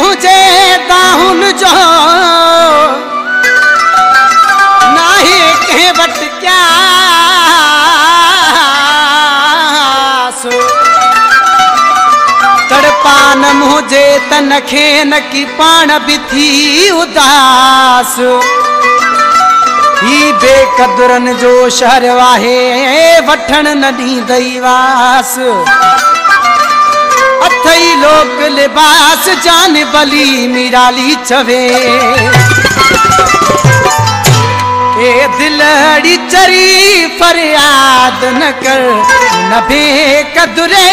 मुझे दाहुन जो नाही के बट क्या सो तड़पान मुझे तन खेन की पान भी थी उदास ही बेकदरन जो शहर वाहे वठण नदी दैवास अथई लोक लिबास जान बली मीराली चवे ए दिलड़ी चरी फरियाद न कर न बेकदरे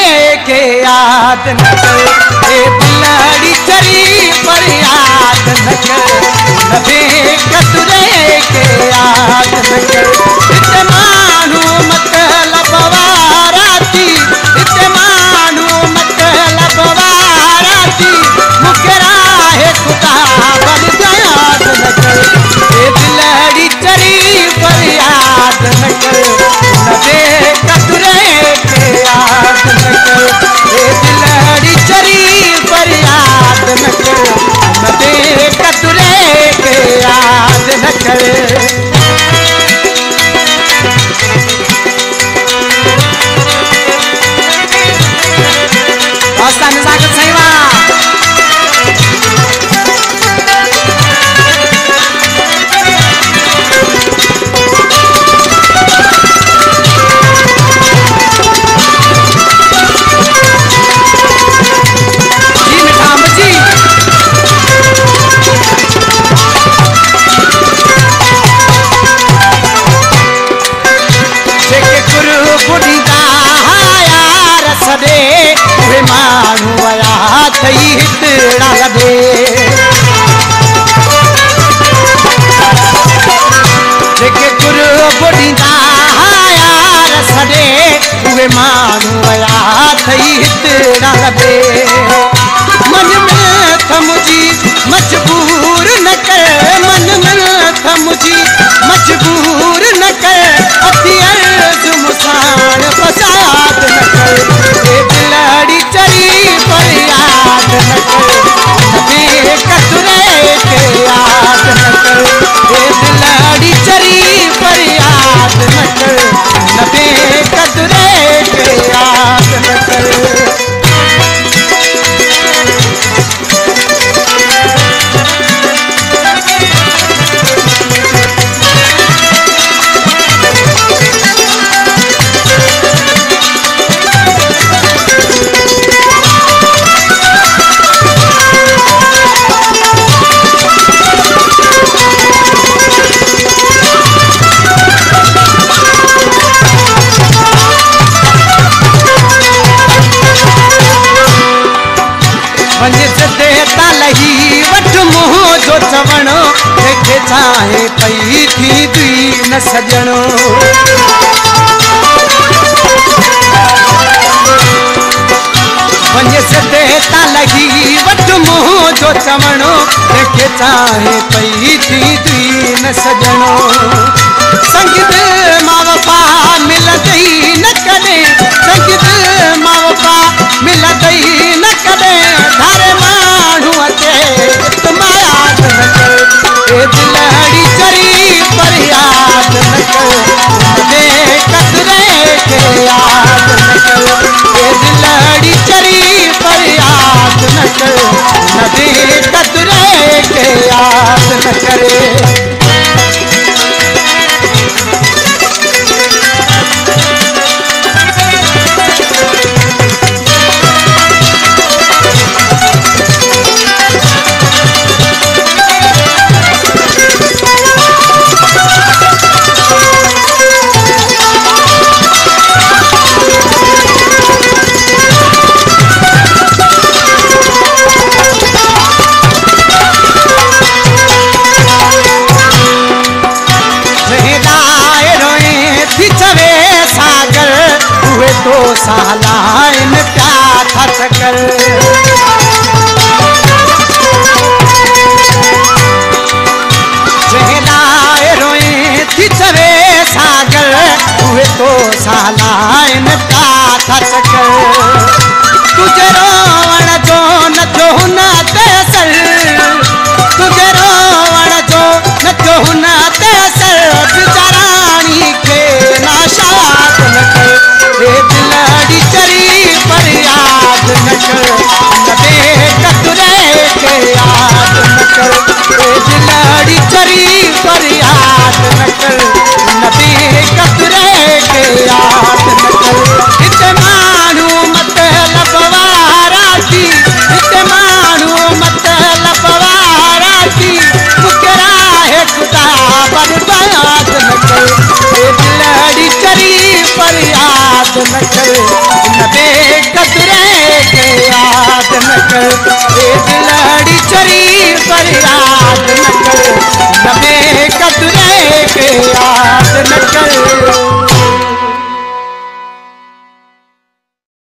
के याद न कर ए दिलड़ी चरी फरियाद न कर न बेकदरे के याद न कर इतमानु मतलब वाराती इतमानु मतलब वाराती मुकरा है खुदा बल याद न कर ए दिलड़ी चरी फरियाद न कर न बेकदरे के याद न कर ए दिलड़ी चरी फरियाद न कर न बेकदरे के याद न कर मन में थमुजी मजबूर न कर मन में थमुजी मजबूर न कर अति अर्ज मुसान फसाद न कर ए दिलड़ी चरी फरियाद न कर बेकदरे के याद न कर ए दिलड़ी चरी फरियाद न कर न बेकदरे के याद न कर चवणो देखे चाहे पई थी दी न सजणो वंजे से देता लगी वट मुँह जो चवणो देखे चाहे पई थी दी न सजणो संगीत माँ बापा मिल गई न करे संगीत माँ बापा मिल गई न करे धारे मानू अचे तुम्हारा ए दिलड़ी चरी फरियाद न कर बेकदरे के याद न कर ए दिलड़ी चरी फरियाद न कर न बेकदरे के याद न करे तो सालाइन क्या था चक्कर जहलाए रोए थी चवे सागर हुए तो सालाइन क्या था चक्कर तुझे रोवण जो न दे सर दिलड़ी चरी पर याद न कर नबी कतरे के याद न कर इते मानू मतलब वाराती इते मानू मतलब वाराती मुकरा है खुदा बर्बाद न कर दिलड़ी चरी पर याद न कर नबी कतरे के याद न कर दिलड़ी चरी पर याद न कर नबी कतरे के याद